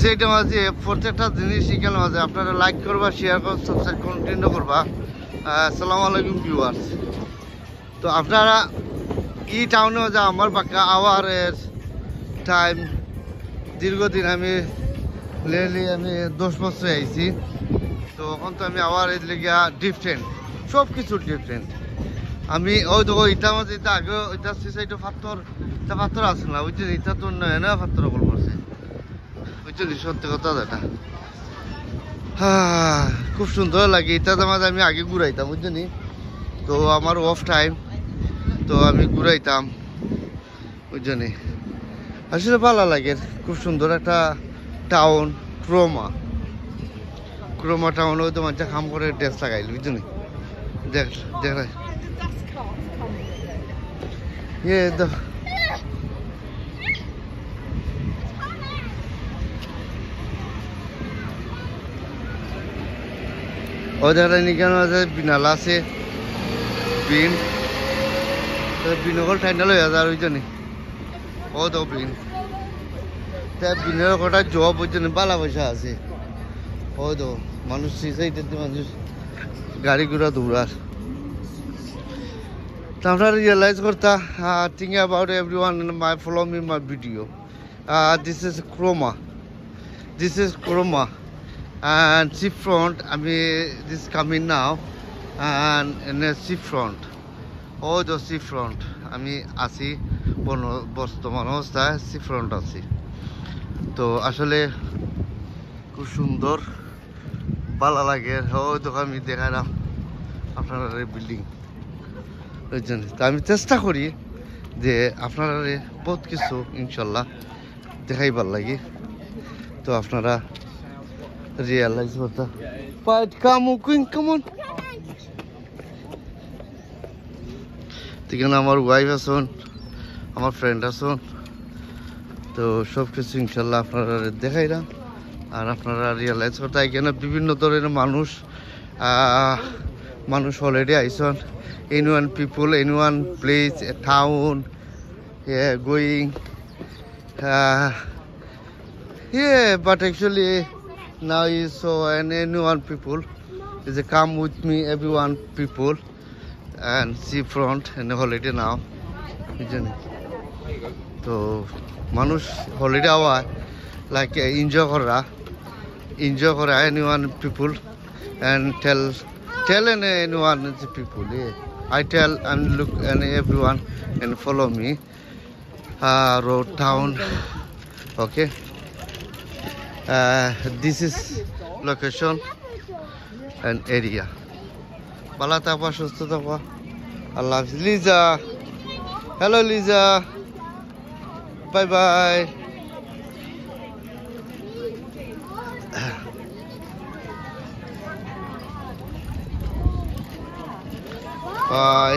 সেইটা মাঝে প্রত্যেকটা জিনিস শিখানো মাঝে আপনারা লাইক করবা, শেয়ার করবা, সাবস্ক্রাইব কন্টিনিউ করবা। আসসালামু আলাইকুম ভিউয়ার্স। তো আপনারা এই টাউনে মাঝে আমার বাঁকা আওয়ারের টাইম দীর্ঘদিন আমি আমি 10 বছর আইছি। তো এখন তো আমি আবার এর লেগে ডিফারেন্ট, সব কিছু ডিফারেন্ট। আমি ওই তো ইটার মাঝে এটা আগে ওইটা সুইসাইড পাথর আছে না, ওই যে ইটা তো নয় পাথর কল করছে, ওই যে সত্যি কথা যেটা খুব সুন্দর লাগে। ইটাতে মাঝে আমি আগে ঘুরাইতাম বুঝলি, তো আমার অফ টাইম তো আমি ঘুরাইতাম বুঝলি, আসলে ভালো লাগে। খুব সুন্দর একটা টাউন, ক্রোমা টাউন। ওই তো মানুষ কাম করে ড্রেস লাগাইল বুঝলি, দেখ দেখ তো ওদের নিকান আছে বিনাল আছে বিনকল ঠান্ডা লই হাজার ওইজনে ও তো বিনের কটা জব ওইজনে বালা পয়সা আছে। ও তো মানুষ মানুষ গাড়ি ঘোড়া দৌড়ার। আপনারা রিয়েলাইজ করতা think about everyone my follow me my video. This is Croma and seafront. I mean, this is coming now, and in the seafront. Oh, the seafront. আমি আছি বর্তমান অবস্থায় seafront আছি। তো আসলে খুব সুন্দর, ভালো লাগে। ওই তো আমি দেখালাম আপনারা বিল্ডিং, ওই জন্য তো আমি চেষ্টা করি যে আপনারা বহুত কিছু ইনশাল্লাহ দেখাইবার লাগে। তো আপনারা realize what the but come on এখানে আমার ওয়াইফ আছেন, আমার ফ্রেন্ড আছেন। তো সব কিছু ইনশাল্লাহ আপনারা দেখাইলাম। আর আপনারা রিয়েলাইজ করতে এখানে বিভিন্ন ধরনের মানুষ already ISON. anyone people, anyone place, a town, going but actually now is so anyone people is a come with me, everyone people, and see front and holiday now বুঝলেন। তো মানুষ হলিডে আওয়া like enjoy করা anyone people and tell anyone the people. I tell and look and everyone and follow me road town. Okay, this is location and area. Bala থাকবা, সুস্থ থাকবা, আল্লাহ হাফিজ। Liza, hello Liza, bye bye. By.